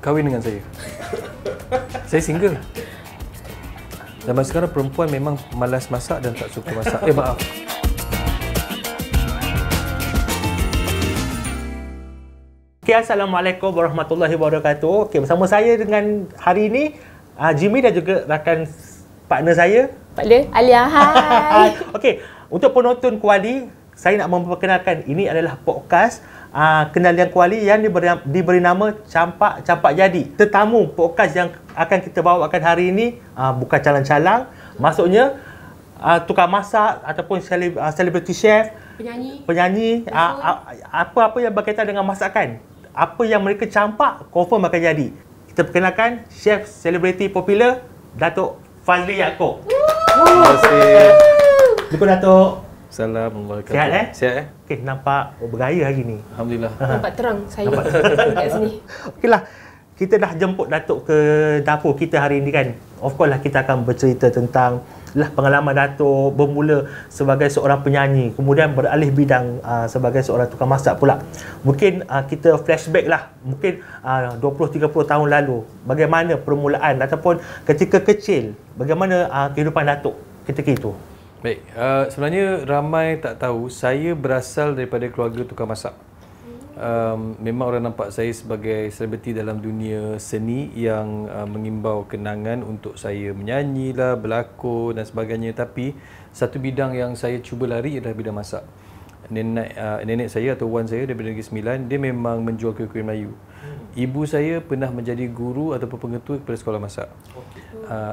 kahwin dengan saya. Saya single. Zaman sekarang perempuan memang malas masak dan tak suka masak. Maaf. Okay, Assalamualaikum warahmatullahi wabarakatuh. Okay, bersama saya dengan hari ini Jimmy dan juga rakan partner saya. Partner Alia, hai. Okey, untuk penonton Kuali, saya nak memperkenalkan ini adalah podcast Kenalian Kuali yang diberi nama Campak Jadi. Tetamu podcast yang akan kita bawakan hari ini bukan calang-calang, maksudnya tukang masak ataupun celebrity chef, penyanyi, apa-apa yang berkaitan dengan masakan. Apa yang mereka campak confirm akan jadi. Kita perkenalkan chef selebriti popular Datuk Fazli Yaakob. Terima kasih. Jumpa Datuk. Assalamualaikum. Sihat Sihat Okey, nampak bergaya hari ni. Alhamdulillah. Nampak terang saya kat sini. Okeylah, kita dah jemput Datuk ke dapur kita hari ini kan. Of course lah kita akan bercerita tentang pengalaman Datuk bermula sebagai seorang penyanyi, kemudian beralih bidang sebagai seorang tukang masak pula. Mungkin kita flashback lah, mungkin 20-30 tahun lalu, bagaimana permulaan ataupun ketika kecil, bagaimana kehidupan Datuk ketika itu. Baik, sebenarnya ramai tak tahu saya berasal daripada keluarga tukang masak. Memang orang nampak saya sebagai selebriti dalam dunia seni yang mengimbau kenangan untuk saya menyanyi lah, berlakon dan sebagainya. Tapi satu bidang yang saya cuba lari adalah bidang masak. Nenek saya atau wan saya daripada Negeri Sembilan, dia memang menjual kuih-kuih Melayu. Ibu saya pernah menjadi guru ataupun pengetua kepada sekolah masak.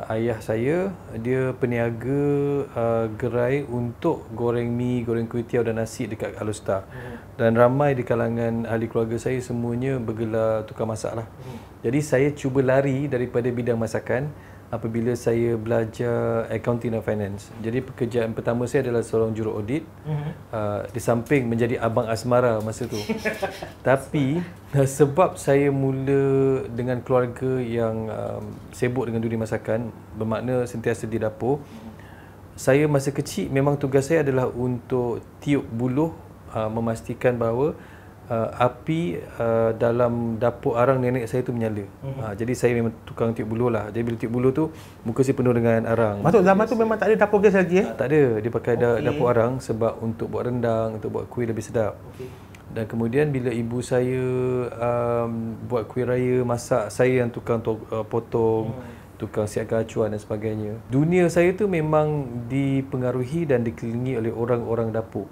Ayah saya, dia peniaga gerai untuk goreng mi, goreng kuih tiaw dan nasi dekat Alustar. Dan ramai di kalangan ahli keluarga saya semuanya bergelar tukang masak lah. Jadi saya cuba lari daripada bidang masakan apabila saya belajar accounting dan finance. Jadi pekerjaan pertama saya adalah seorang juru audit, di samping menjadi abang asmara masa tu. Tapi sebab saya mula dengan keluarga yang sibuk dengan dunia masakan, bermakna sentiasa di dapur, saya masa kecil memang tugas saya adalah untuk tiup buluh, memastikan bahawa api dalam dapur arang nenek saya tu menyala. Jadi saya memang tukang tiup buluh lah. Jadi bila tiup buluh tu, muka saya penuh dengan arang. Maksud zaman tu memang tak ada dapur gas lagi Tak ada. Dia pakai dapur arang sebab untuk buat rendang, untuk buat kuih lebih sedap. Dan kemudian bila ibu saya buat kuih raya, masak, saya yang tukang potong, tukang siapkan acuan dan sebagainya. Dunia saya tu memang dipengaruhi dan dikelilingi oleh orang-orang dapur.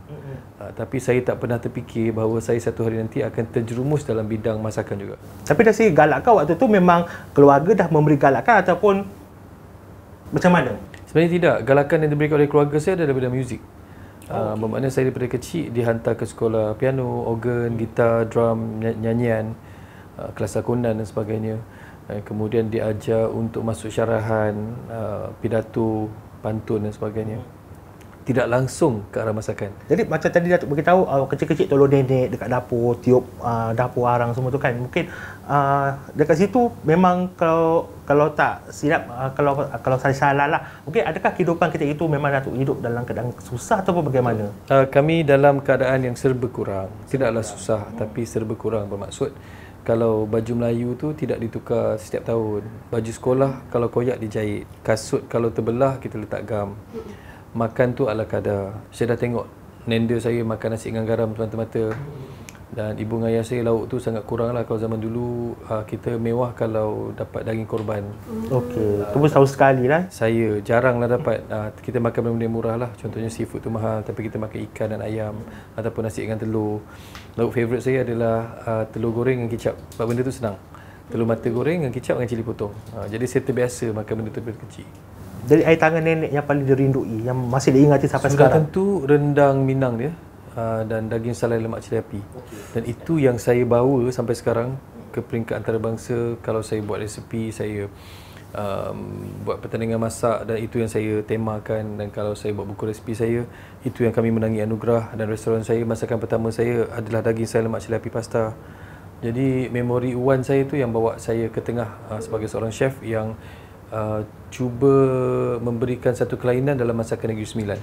Tapi saya tak pernah terfikir bahawa saya satu hari nanti akan terjerumus dalam bidang masakan juga. Tapi dari segi galak kau waktu tu memang keluarga dah memberi galakan ataupun macam mana? Sebenarnya tidak. Galakan yang diberikan oleh keluarga saya adalah bidang muzik. Bermakna saya daripada kecil dihantar ke sekolah piano, organ, gitar, drum, nyanyian, kelas lakonan dan sebagainya. Kemudian diajar untuk masuk syarahan, pidato, pantun dan sebagainya. Tidak langsung ke arah masakan. Jadi macam tadi Datuk beritahu kecil-kecil tolong nenek dekat dapur, tiup dapur arang semua tu kan. Mungkin dekat situ memang kalau tak silap, kalau saya salah lah, mungkin adakah kehidupan kita itu memang Datuk hidup dalam keadaan susah ataupun bagaimana? Kami dalam keadaan yang serba kurang. Tidaklah susah tapi serba kurang, bermaksud kalau baju Melayu tu tidak ditukar setiap tahun. Baju sekolah kalau koyak dijahit. Kasut kalau terbelah kita letak gam. Makan tu ala kadar. Saya dah tengok nenda saya makan nasi dengan garam semata-mata. Dan ibu dengan ayah saya lauk tu sangat kurang lah. Kalau zaman dulu kita mewah kalau dapat daging korban. Okey, tu pun setahun sekali lah. Saya jarang lah dapat. Kita makan benda murah lah. Contohnya seafood tu mahal, tapi kita makan ikan dan ayam ataupun nasi dengan telur. Lauk favourite saya adalah telur goreng dengan kicap. Sebab benda tu senang. Telur mata goreng dengan kicap dengan cili potong. Jadi saya terbiasa makan benda tu dari kecil. Dari air tangan nenek yang paling dirindui, yang masih diingati sampai sekarang? Tentu rendang Minang dia dan daging salai lemak cili api. Dan itu yang saya bawa sampai sekarang ke peringkat antarabangsa. Kalau saya buat resepi, saya buat pertandingan masak dan itu yang saya temakan. Dan kalau saya buat buku resepi saya, itu yang kami menangi anugerah. Dan restoran saya, masakan pertama saya adalah daging salai lemak cili api pasta. Jadi memori wan saya tu yang bawa saya ke tengah sebagai seorang chef yang cuba memberikan satu kelainan dalam masakan Negeri Sembilan.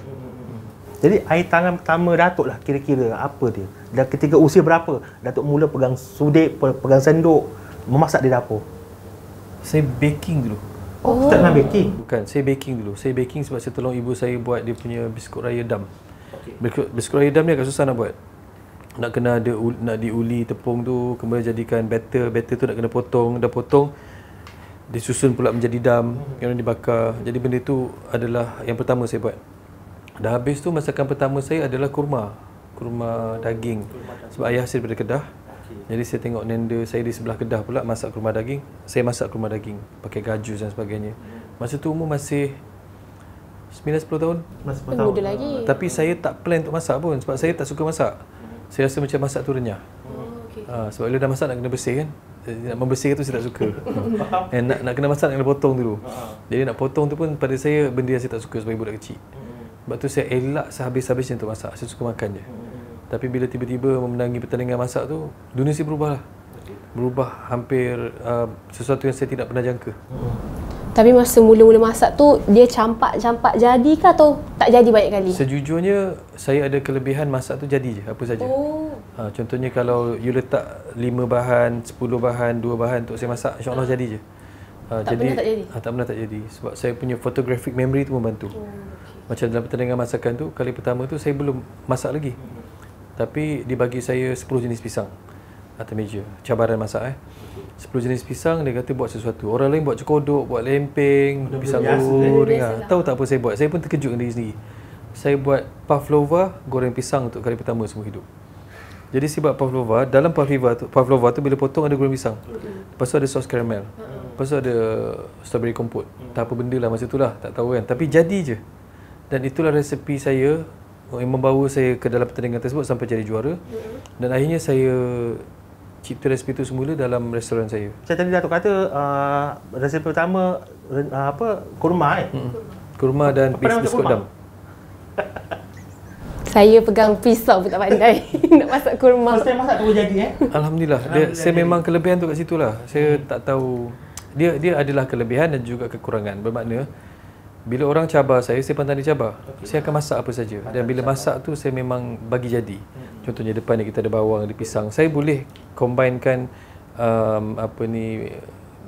Jadi air tangan pertama Datuk lah kira-kira apa dia? Dan ketika usia berapa Datuk mula pegang sudik, pegang sendok memasak di dapur? Saya baking dulu. Oh, tak pernah baking? Bukan, saya baking dulu. Saya baking sebab saya tolong ibu saya buat dia punya biskut raya dam. Biskut raya dam ni agak susah nak buat. Nak kena ada nak diuli tepung tu, kemudian jadikan batter tu nak kena potong, dah potong disusun pula menjadi dam, kemudian dibakar. Jadi benda tu adalah yang pertama saya buat. Dah habis tu masakan pertama saya adalah kurma daging. Sebab ayah saya daripada Kedah. Jadi saya tengok nenda saya di sebelah Kedah pula masak kurma daging. Saya masak kurma daging pakai gajus dan sebagainya. Masa tu umur masih 9-10 tahun. Masih Muda lagi. Tapi saya tak plan untuk masak pun sebab saya tak suka masak. Saya rasa macam masak tu renyah. Sebab bila dah masak nak kena bersih kan. Nak membersihkan tu saya tak suka. nak kena masak nak kena potong dulu. Jadi nak potong tu pun pada saya benda yang saya tak suka sebagai budak kecil. Sebab tu saya elak sehabis-habisnya untuk masak. Saya suka makan je. Tapi bila tiba-tiba memenangi pertandingan masak tu, dunia saya berubah lah. Berubah hampir sesuatu yang saya tidak pernah jangka. Tapi masa mula-mula masak tu, dia campak-campak jadi ke atau tak jadi banyak kali? Sejujurnya, saya ada kelebihan masak tu jadi je, apa saja. Contohnya kalau you letak 5 bahan, 10 bahan, 2 bahan untuk saya masak, insyaAllah jadi je. Tak pernah tak jadi? Tak pernah tak jadi. Sebab saya punya photographic memory tu membantu. Macam dalam pertandingan masakan tu, kali pertama tu saya belum masak lagi. Tapi dibagi saya 10 jenis pisang atas meja. Cabaran masak 10 jenis pisang, dia kata buat sesuatu. Orang lain buat cekodok, buat lempeng, pisang goreng. Tahu tak apa saya buat? Saya pun terkejut dengan diri sendiri. Saya buat pavlova, goreng pisang untuk kali pertama seumur hidup. Jadi sebab pavlova, dalam pavlova tu bila potong ada goreng pisang. Lepas tu ada sos karamel. Lepas tu ada strawberry kompot. Tak apa benda lah masa tu lah, tak tahu kan. Tapi jadi je. Dan itulah resepi saya yang membawa saya ke dalam pertandingan tersebut sampai jadi juara. Dan akhirnya saya cipta resepi itu semula dalam restoran saya. Saya tadi Datuk kata resepi pertama kurma Kurma dan biskut dam. Saya pegang pisau pun tak pandai nak masak kurma. First time masak tu jadi Alhamdulillah. Saya memang kelebihan tu kat situ lah. Saya tak tahu. Dia adalah kelebihan dan juga kekurangan. Bermakna bila orang cabar saya pandai dicabar. Saya akan masak apa saja. Dan bila masak tu saya memang bagi jadi. Contohnya depan ni kita ada bawang, ada pisang. Saya boleh combinekan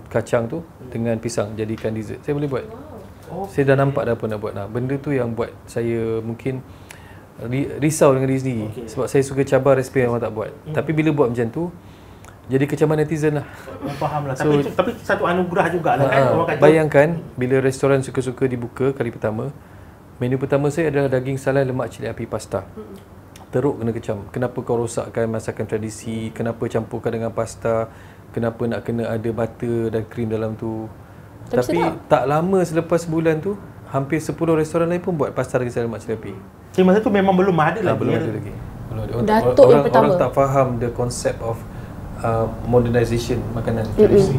kacang tu dengan pisang jadikan dessert. Saya boleh buat. Saya dah nampak dah apa nak buat. Benda tu yang buat saya mungkin risau dengan diri sendiri. Sebab saya suka cabar resipi yang orang tak buat. Tapi bila buat macam tu, jadi kecaman netizen lah. Faham lah. Tapi satu anugerah jugalah kan. Orang kata, bayangkan bila restoran suka-suka dibuka kali pertama, menu pertama saya adalah daging salai lemak cili api pasta. Teruk kena kecam. Kenapa kau rosakkan masakan tradisi? Kenapa campurkan dengan pasta? Kenapa nak kena ada butter dan krim dalam tu? Tapi tak lama selepas sebulan tu, hampir 10 restoran lain pun buat pasta daging salai lemak cili api. Jadi masa tu memang belum ada lagi. Belum ada lagi. Datuk yang pertama. Orang tak faham the concept of modernization makanan tradisi.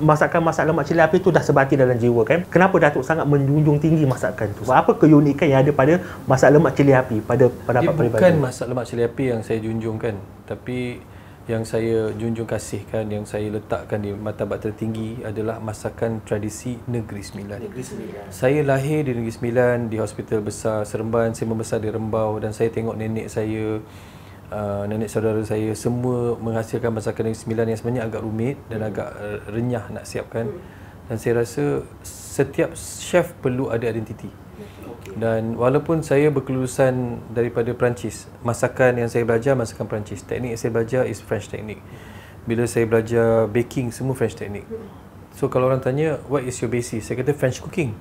Masakan lemak cili api tu dah sebati dalam jiwa kan. Kenapa Datuk sangat menjunjung tinggi masakan tu? Apa keunikan yang ada pada masak lemak cili api pada pendapat peribadi? Bukan masak lemak cili api yang saya junjungkan, tapi yang saya junjung kasihkan, yang saya letakkan di martabat tertinggi adalah masakan tradisi Negeri Sembilan. Saya lahir di Negeri Sembilan, di Hospital Besar Seremban. Saya membesar di Rembau dan saya tengok nenek saya, nenek saudara saya semua menghasilkan masakan Negeri Sembilan yang sebenarnya agak rumit dan agak renyah nak siapkan. Dan saya rasa setiap chef perlu ada identiti. Dan walaupun saya berkelulusan daripada Perancis, masakan yang saya belajar masakan Perancis, teknik yang saya belajar is French technique. Bila saya belajar baking, semua French technique. So kalau orang tanya what is your basis, saya kata French cooking.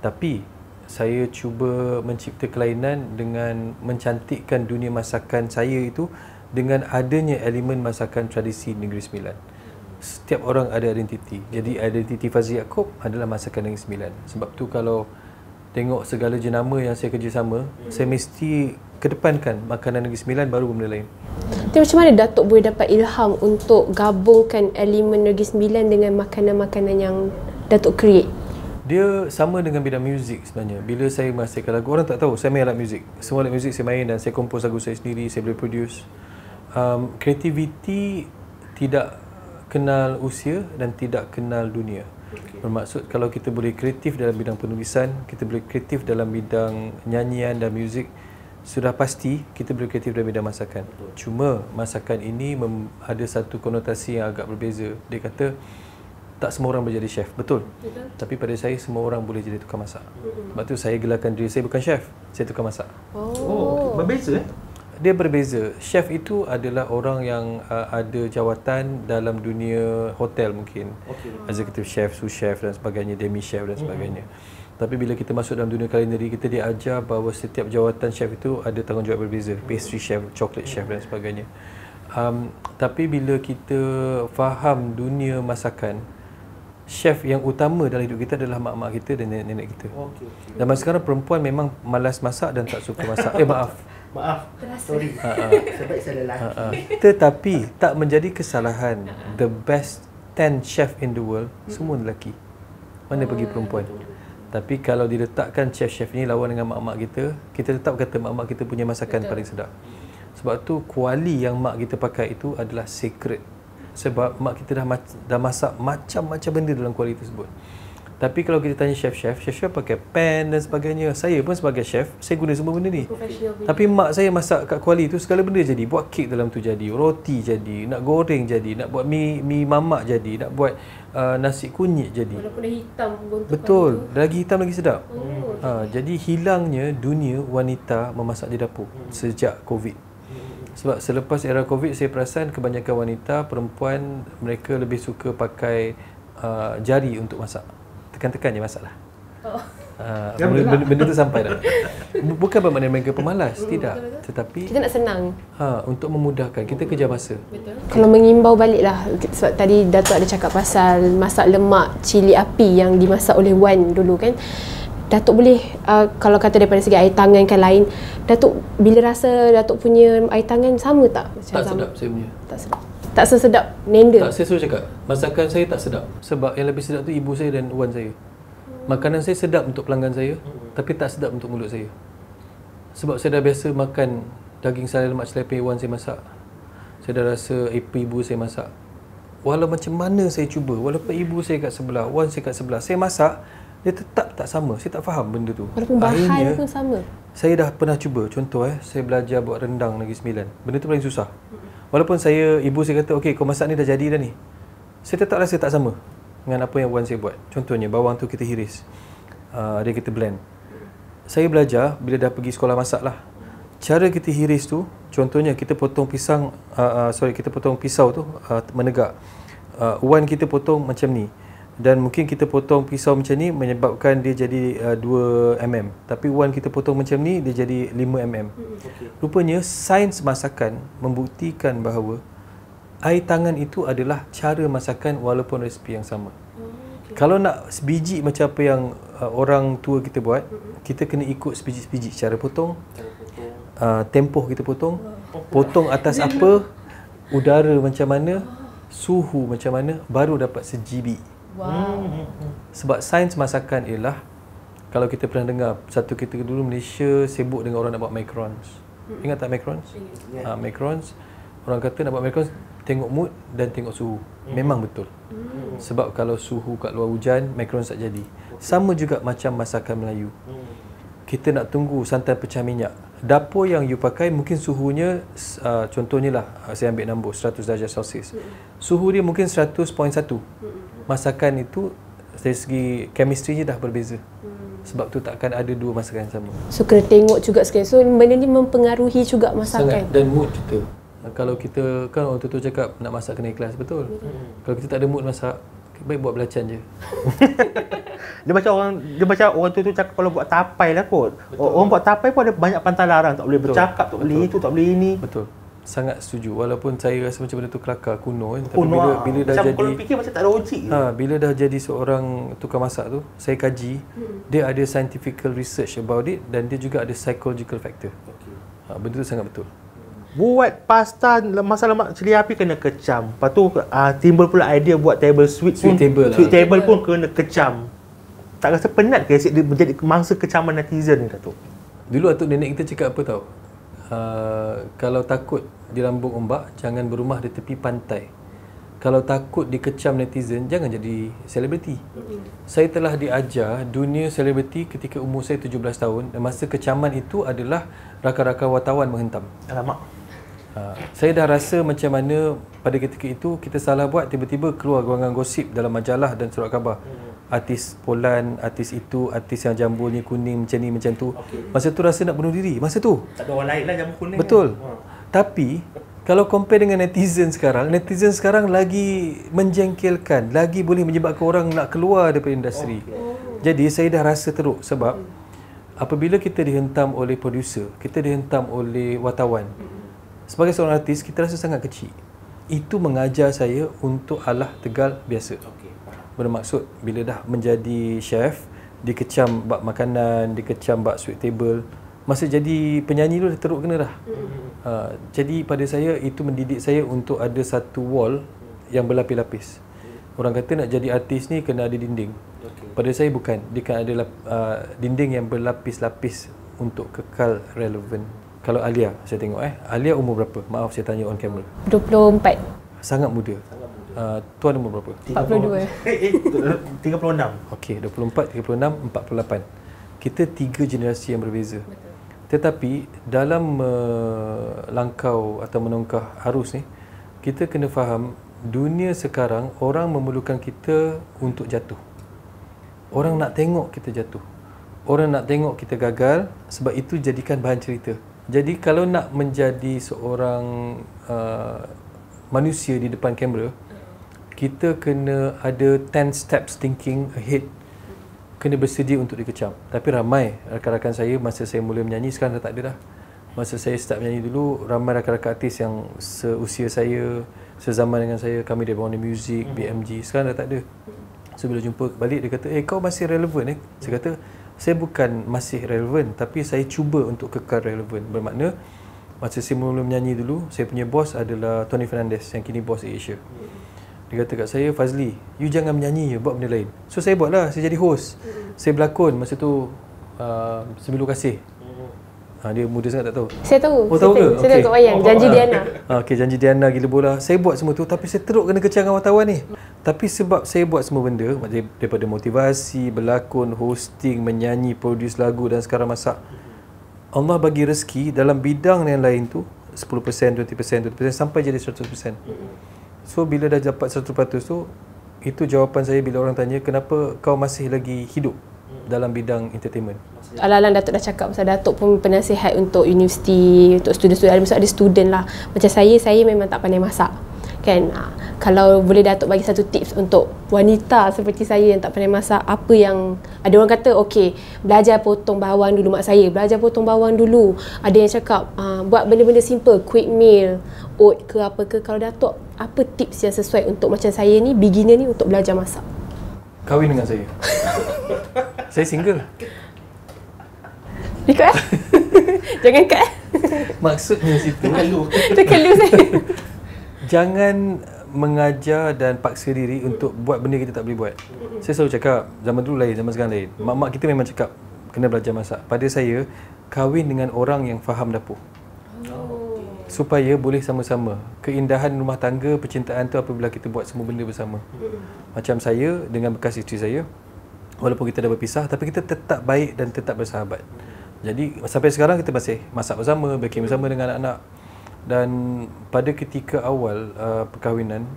Tapi saya cuba mencipta kelainan dengan mencantikkan dunia masakan saya itu dengan adanya elemen masakan tradisi Negeri Sembilan. Setiap orang ada identiti. Jadi identiti Fazli Yaakob adalah masakan Negeri Sembilan. Sebab tu kalau tengok segala jenama yang saya kerjasama, saya mesti kedepankan makanan Negeri Sembilan baru benda lain. Tapi macam mana Datuk boleh dapat ilham untuk gabungkan elemen Negeri Sembilan dengan makanan-makanan yang Datuk create? Dia sama dengan bidang muzik sebenarnya. Bila saya menghasilkan lagu, orang tak tahu saya main alat muzik. Semua alat muzik saya main dan saya kompos lagu saya sendiri, saya boleh produce. Kreativiti tidak kenal usia dan tidak kenal dunia. Bermaksud kalau kita boleh kreatif dalam bidang penulisan, kita boleh kreatif dalam bidang nyanyian dan muzik, sudah pasti kita boleh kreatif dalam bidang masakan. Cuma masakan ini ada satu konotasi yang agak berbeza. Dia kata tak semua orang boleh jadi chef, betul. Tapi pada saya semua orang boleh jadi tukang masak. Sebab tu saya gelarkan diri saya bukan chef, saya tukang masak. Oh, berbeza Dia berbeza. Chef itu adalah orang yang ada jawatan dalam dunia hotel mungkin. Executive chef, sous chef dan sebagainya, demi chef dan sebagainya. Tapi bila kita masuk dalam dunia culinary, kita diajar bahawa setiap jawatan chef itu ada tanggungjawab berbeza. Pastry chef, chocolate chef dan sebagainya. Tapi bila kita faham dunia masakan, chef yang utama dalam hidup kita adalah mak-mak kita dan nenek-nenek kita. Zaman sekarang perempuan memang malas masak dan tak suka masak. Maaf, sorry. Sebab saya lelaki. Tetapi tak menjadi kesalahan. The best 10 chef in the world semua lelaki. Mana pergi perempuan? Tapi kalau diletakkan chef-chef ni lawan dengan mak-mak kita tetap kata mak-mak kita punya masakan paling sedap. Sebab tu kuali yang mak kita pakai itu adalah secret. Sebab mak kita dah masak macam-macam benda dalam kuali tersebut. Tapi kalau kita tanya chef-chef pakai pan dan sebagainya. Saya pun sebagai chef, saya guna semua benda ni. Tapi mak saya masak kat kuali tu segala benda jadi. Buat kek dalam tu jadi, roti jadi, nak goreng jadi, nak buat mi mamak jadi, nak buat nasi kunyit jadi. Walaupun dah hitam bentukan Betul, tu. lagi hitam lagi sedap. Jadi hilangnya dunia wanita memasak di dapur sejak Covid. Sebab selepas era Covid saya perasan kebanyakan wanita, perempuan, mereka lebih suka pakai jari untuk masak. Tekan-tekan je masak lah. Benda tu sampai dah. Bukan bermakna mereka pemalas, tidak. Tetapi Kita nak senang. untuk memudahkan, kita kejar masa. Kalau mengimbau baliklah, sebab tadi Datuk ada cakap pasal masak lemak cili api yang dimasak oleh Wan dulu kan. Datuk boleh, kalau kata daripada segi air tangan kan lain, Datuk bila rasa Datuk punya air tangan sama tak? Macam Tak sama? sedap saya punya. Tak sedap. Tak sesedap nenda. Tak, saya selalu cakap, masakan saya tak sedap. Sebab yang lebih sedap tu ibu saya dan wan saya. Makanan saya sedap untuk pelanggan saya, tapi tak sedap untuk mulut saya. Sebab saya dah biasa makan daging sari lemak celepin wan saya masak. Saya dah rasa ibu saya masak. Walau macam mana saya cuba, walaupun ibu saya kat sebelah, wan saya kat sebelah, saya masak, dia tetap tak sama. Saya tak faham benda tu. Walaupun bahan Akhirnya, pun sama. saya dah pernah cuba. Contoh saya belajar buat rendang Negeri Sembilan. Benda tu paling susah. Walaupun ibu saya kata, okey kau masak ni dah jadi dah ni. Saya tetap rasa tak sama dengan apa yang wan saya buat. Contohnya bawang tu kita hiris. Dia kita blend. Saya belajar bila dah pergi sekolah masak lah. Cara kita hiris tu, contohnya kita potong kita potong pisau tu menegak. Wan kita potong macam ni. Dan mungkin kita potong pisau macam ni menyebabkan dia jadi 2 mm. Tapi wan kita potong macam ni, dia jadi 5 mm. Rupanya sains masakan membuktikan bahawa air tangan itu adalah cara masakan walaupun resipi yang sama. Kalau nak sebiji macam apa yang orang tua kita buat, kita kena ikut sebiji-sebiji cara potong, tempoh kita potong atas apa, udara macam mana, suhu macam mana, baru dapat sejibi. Sebab sains masakan ialah, kalau kita pernah dengar, satu ketika dulu Malaysia sibuk dengan orang nak buat macarons. Ingat tak macarons? Macarons, orang kata nak buat macarons tengok mood dan tengok suhu. Memang betul. Sebab kalau suhu kat luar hujan, macarons tak jadi. Sama juga macam masakan Melayu. Kita nak tunggu santan pecah minyak. Dapur yang you pakai mungkin suhunya, contohnya lah, saya ambil nombor 100 darjah Celsius. Suhu dia mungkin 100.1. Masakan itu dari segi chemistry-nya dah berbeza. Sebab tu takkan ada dua masakan yang sama. So kena tengok juga sekali. So benda ni mempengaruhi juga masakan. Sangat. Dan mood kita. Kalau kita, kan orang tu cakap nak masak kena ikhlas, betul. Kalau kita tak ada mood masak, baik buat belacan je. Dia macam orang tu cakap kalau buat tapai lah kot. Orang buat tapai pun ada banyak pantang larang. Tak boleh bercakap, tak boleh itu, tak boleh ini. Betul. Sangat setuju. Walaupun saya rasa macam benda tu kelakar, kuno kan. Tapi Kuno, bila dah macam jadi, kalau fikir macam tak ada logik. bila dah jadi seorang tukang masak tu, saya kaji, dia ada scientific research about it dan dia juga ada psychological factor. Benda tu sangat betul. Buat pasta masak lemak cili api kena kecam. Lepas tu timbul pula idea buat table sweet table lah. Sweet table pun kena kecam. Tak rasa penat ke dia menjadi mangsa kecaman netizen ni, Datuk? Dulu atuk nenek kita cakap apa tau? Kalau takut di lambung ombak, jangan berumah di tepi pantai. Kalau takut dikecam netizen, jangan jadi selebriti. Saya telah diajar dunia selebriti ketika umur saya 17 tahun dan masa kecaman itu adalah rakan-rakan wartawan menghentam. Alamak. Saya dah rasa macam mana pada ketika itu kita salah buat, tiba-tiba keluar guangan gosip dalam majalah dan surat khabar. Artis Polan, artis itu, artis yang jambulnya kuning macam ni, macam tu. Masa tu rasa nak bunuh diri, masa tu. Tak ada orang lain lah jambul kuning. Betul. Tapi kalau compare dengan netizen sekarang lagi menjengkelkan, lagi boleh menyebabkan orang nak keluar daripada industri. Jadi saya dah rasa teruk sebab apabila kita dihentam oleh producer, kita dihentam oleh wartawan, sebagai seorang artis kita rasa sangat kecil. Itu mengajar saya untuk alah tegal biasa. Bermaksud bila dah menjadi chef, dikecam bab makanan, dikecam bab sweet table, masa jadi penyanyi tu dah teruk kena dah. Jadi pada saya itu mendidik saya untuk ada satu wall yang berlapis-lapis. Orang kata nak jadi artis ni kena ada dinding. Pada saya bukan, dia kan ada dinding yang berlapis-lapis untuk kekal relevan. Kalau Alia, saya tengok Alia umur berapa? Maaf saya tanya on camera. 24. Sangat muda. Tuan umur berapa? 42. 36. Okey, 24, 36, 48. Kita 3 generasi yang berbeza. Tetapi dalam melangkau atau menongkah arus ni, kita kena faham dunia sekarang orang memerlukan kita untuk jatuh. Orang nak tengok kita jatuh. Orang nak tengok kita gagal, sebab itu jadikan bahan cerita. Jadi kalau nak menjadi seorang manusia di depan kamera, kita kena ada 10 steps thinking ahead. Kena bersedia untuk dikecam. Tapi ramai rakan-rakan saya masa saya mula menyanyi, sekarang dah tak ada dah. Masa saya start menyanyi dulu, ramai rakan-rakan artis yang seusia saya, sezaman dengan saya, kami dari Warner Music, BMG, sekarang dah tak ada. So bila jumpa balik, dia kata, kau masih relevan Saya kata, saya bukan masih relevan, tapi saya cuba untuk kekal relevan. Bermakna, masa saya mula menyanyi dulu, saya punya bos adalah Tony Fernandez, yang kini bos Asia. Dia kata kat saya, Fazli, you jangan menyanyi, buat benda lain. So saya buatlah, saya jadi host. Saya berlakon masa tu Sembilu Kasih. Dia muda sangat tak tahu. Saya tahu. Oh, tahu ke? Saya tahu kat wayang, Janji Diana. Okey, Janji Diana, Gila Bola. Saya buat semua tu, tapi saya teruk kena kecam dengan wartawan ni. Tapi sebab saya buat semua benda, daripada motivasi, berlakon, hosting, menyanyi, produce lagu dan sekarang masak, Allah bagi rezeki dalam bidang yang lain tu 10%, 20%, 20% sampai jadi 100%. So bila dah dapat 100% tu, itu jawapan saya bila orang tanya kenapa kau masih lagi hidup dalam bidang entertainment. Alang-alang Datuk dah cakap pasal Datuk pun penasihat untuk universiti, untuk student-student, ada student lah. Macam saya memang tak pandai masak. Kan? Kalau boleh Datuk bagi satu tips untuk wanita seperti saya yang tak pandai masak, apa yang ada orang kata okey, belajar potong bawang dulu. Mak saya belajar potong bawang dulu. Ada yang cakap buat benda-benda simple, quick meal, oat ke apa ke. Kalau Datuk, apa tips yang sesuai untuk macam saya ni, beginner ni, untuk belajar masak? Kahwin dengan saya. Saya single. Ikut jangan kat. Maksudnya situ Terkelu saya. Jangan mengajar dan paksa diri untuk buat benda kita tak boleh buat. Saya selalu cakap, zaman dulu lain, zaman sekarang lain. Mak-mak kita memang cakap kena belajar masak. Pada saya, kahwin dengan orang yang faham dapur. Supaya boleh sama-sama. Keindahan rumah tangga, percintaan tu apabila kita buat semua benda bersama. Macam saya dengan bekas isteri saya, walaupun kita dah berpisah, tapi kita tetap baik dan tetap bersahabat. Jadi sampai sekarang kita masih masak bersama, baking bersama dengan anak-anak. Dan pada ketika awal perkahwinan,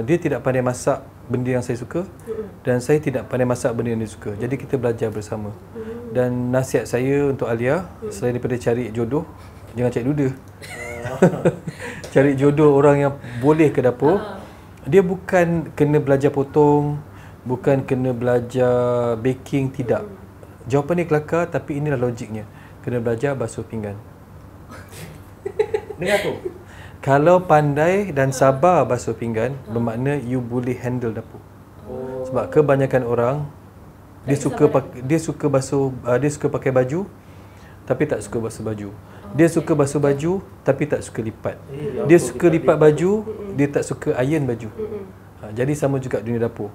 dia tidak pandai masak benda yang saya suka dan saya tidak pandai masak benda yang dia suka. Jadi kita belajar bersama. Dan nasihat saya untuk Alia, selain daripada cari jodoh, jangan cari duda. Cari jodoh orang yang boleh ke dapur. Dia bukan kena belajar potong, bukan kena belajar baking, tidak. Jawapan ni kelakar, tapi inilah logiknya. Kena belajar basuh pinggan. Dengar tu. Kalau pandai dan sabar basuh pinggan, bermakna you boleh handle dapur. Sebab kebanyakan orang dia suka pakai baju tapi tak suka basuh baju. Dia suka basuh baju tapi tak suka lipat. Dia suka lipat baju, dia tak suka iron baju. Jadi sama juga dunia dapur.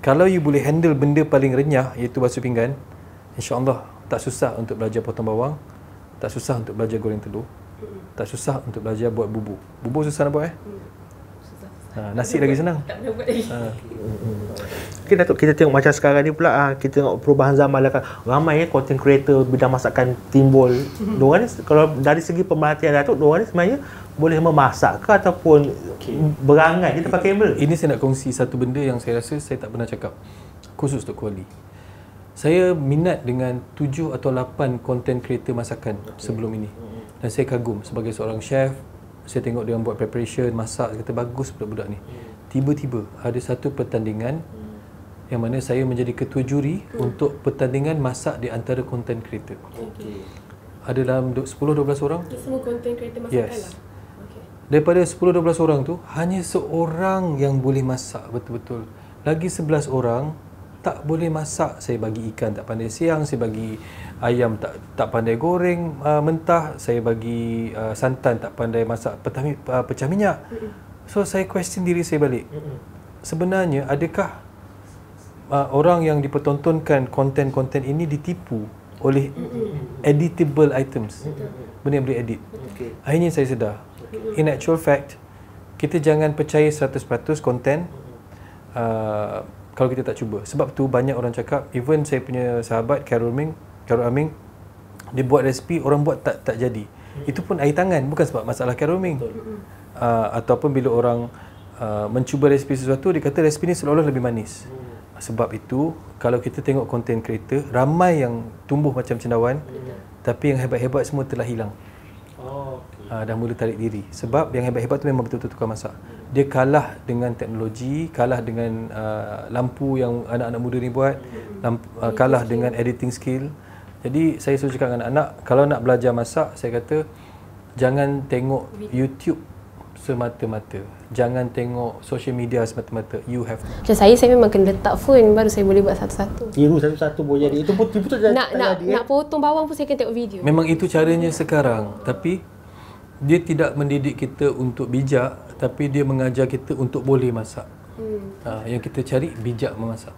Kalau you boleh handle benda paling renyah, iaitu basuh pinggan, insya-Allah tak susah untuk belajar potong bawang, tak susah untuk belajar goreng telur, tak susah untuk belajar buat bubur. Bubur susah nak buat Nasi lagi senang. Tak pernah buat lagi. Okay, Datuk, kita tengok macam sekarang ni pula, kita tengok perubahan zaman lah kan. Ramai content creator bidang masakan timbul. Diorang ni, kalau dari segi pemerhatian Datuk, diorang ni sebenarnya boleh memasak ke ataupun berangan di depan kamera? Ini saya nak kongsi satu benda yang saya rasa saya tak pernah cakap. Khusus untuk Kuali. Saya minat dengan 7 atau 8 content creator masakan sebelum ini. Dan saya kagum sebagai seorang chef. Saya tengok dia buat preparation, masak, kata bagus budak-budak ni. Tiba-tiba ada satu pertandingan yang mana saya menjadi ketua juri untuk pertandingan masak di antara content creator. Ada dalam 10-12 orang. Semua content creator masakan Yes. lah. Daripada 10-12 orang tu, hanya seorang yang boleh masak betul-betul. Lagi 11 orang tak boleh masak. Saya bagi ikan tak pandai siang, saya bagi ayam tak pandai goreng mentah, saya bagi santan tak pandai masak pecah minyak. So saya question diri saya balik. Sebenarnya adakah orang yang dipertontonkan konten-konten ini ditipu oleh editable items, benda yang boleh edit? Akhirnya saya sedar, in actual fact, kita jangan percaya 100% konten kalau kita tak cuba. Sebab tu banyak orang cakap, even saya punya sahabat Carol Aming, dia buat resipi, orang buat tak jadi. Itu pun air tangan, bukan sebab masalah Carol Aming. Ataupun bila orang mencuba resipi sesuatu, dia kata resipi ni seolah-olah lebih manis. Sebab itu, kalau kita tengok content creator, ramai yang tumbuh macam cendawan, tapi yang hebat-hebat semua telah hilang. Dah mula tarik diri. Sebab yang hebat-hebat tu memang betul-betul tukar masak. Dia kalah dengan teknologi, kalah dengan lampu yang anak-anak muda ni buat, kalah dengan editing skill. Jadi saya selalu cakap dengan anak-anak, kalau nak belajar masak, saya kata jangan tengok YouTube semata-mata. Jangan tengok social media semata-mata. You have to. Macam saya memang kena letak phone baru saya boleh buat satu-satu. Tiru satu-satu boleh jadi. Itu betul Nak potong bawang pun saya kena tengok video. Memang itu caranya sekarang. Tapi dia tidak mendidik kita untuk bijak, tapi dia mengajar kita untuk boleh masak. Yang kita cari bijak memasak.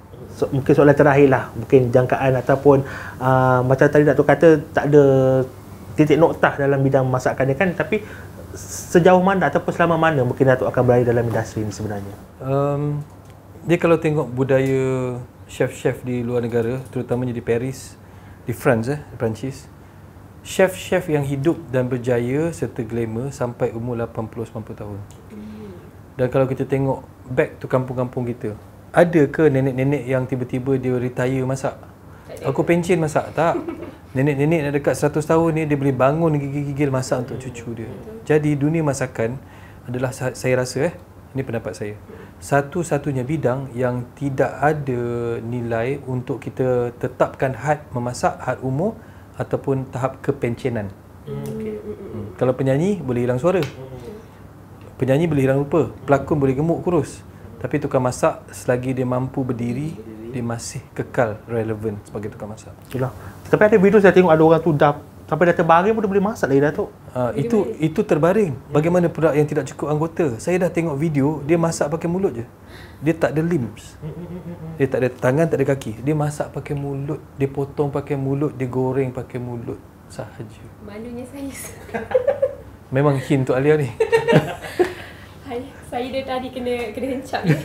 Mungkin soalan terakhir lah, mungkin jangkaan ataupun macam tadi Datuk kata tak ada titik noktah dalam bidang masakan ni kan, tapi sejauh mana ataupun selama mana mungkin Datuk akan berada dalam industri ini sebenarnya? Dia kalau tengok budaya chef-chef di luar negara, terutamanya di Paris, di France, di Perancis, chef-chef yang hidup dan berjaya serta glamour sampai umur 80-90 tahun. Dan kalau kita tengok back to kampung-kampung kita, ada ke nenek-nenek yang tiba-tiba dia retire masak? Aku pencen masak? Tak. Nenek-nenek nak dekat 100 tahun ni, dia boleh bangun gigil-gigil masak untuk cucu dia. Jadi dunia masakan adalah, saya rasa ini pendapat saya, satu-satunya bidang yang tidak ada nilai untuk kita tetapkan had memasak, had umur ataupun tahap kepencenan. Kalau penyanyi boleh hilang suara, penyanyi boleh hilang rupa, pelakon boleh gemuk kurus, tapi tukang masak selagi dia mampu berdiri, dia masih kekal relevan sebagai tukang masak. Itulah. Tapi ada video saya tengok ada orang tu dah sampai dah terbaring pun dia boleh masak lagi, Datuk. Itu terbaring. Bagaimana pula yang tidak cukup anggota? Saya dah tengok video, dia masak pakai mulut je. Dia tak ada limbs. Dia tak ada tangan, tak ada kaki. Dia masak pakai mulut, dia potong pakai mulut, dia goreng pakai mulut sahaja. Malunya saya. Memang hint untuk Alia ni. Saya dari tadi kena hencap je.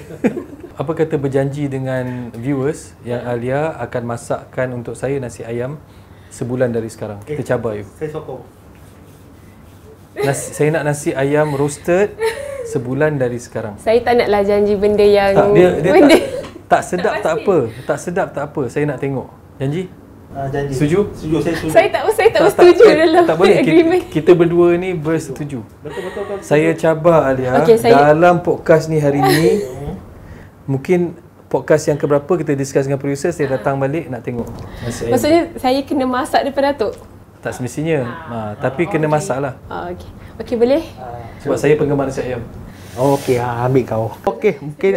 Apa kata berjanji dengan viewers yang Alia akan masakkan untuk saya nasi ayam sebulan dari sekarang. Kita cabar yuk. Saya sokong. Saya nak nasi ayam roasted sebulan dari sekarang. Saya tak naklah janji benda yang Tak, dia tak sedap tak apa. Tak sedap tak apa. Saya nak tengok. Janji? Janji. Setuju? Setuju, saya setuju. Saya tak setuju dalam tak boleh. agreement. Kita berdua ni bersetuju. Betul. Saya cabar Alia, Saya dalam podcast ni hari ni, mungkin podcast yang keberapa kita discuss dengan producer, saya datang balik nak tengok nasi ayam. Maksudnya saya kena masak daripada Datuk? Tak semestinya. Tapi kena masak lah. Okey, boleh? Sebab saya penggemar nasi ayam. Okey, ambil kau. Okey, mungkin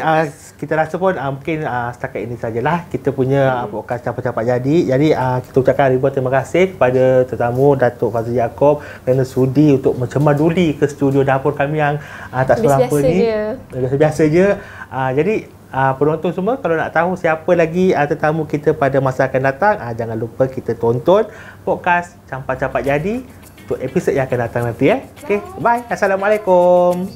kita rasa pun mungkin setakat ini sajalah kita punya podcast Capak-Capak Jadi. Jadi kita ucapkan ribuan terima kasih kepada tetamu Datuk Fazli Yaakob kerana sudi untuk mencemar-duli ke studio dapur kami yang tak seberapa ni. Biasa-biasa je. Jadi penonton semua, kalau nak tahu siapa lagi tetamu kita pada masa akan datang, jangan lupa kita tonton podcast Capak-Capak Jadi untuk episod yang akan datang nanti. Okey, bye. Assalamualaikum.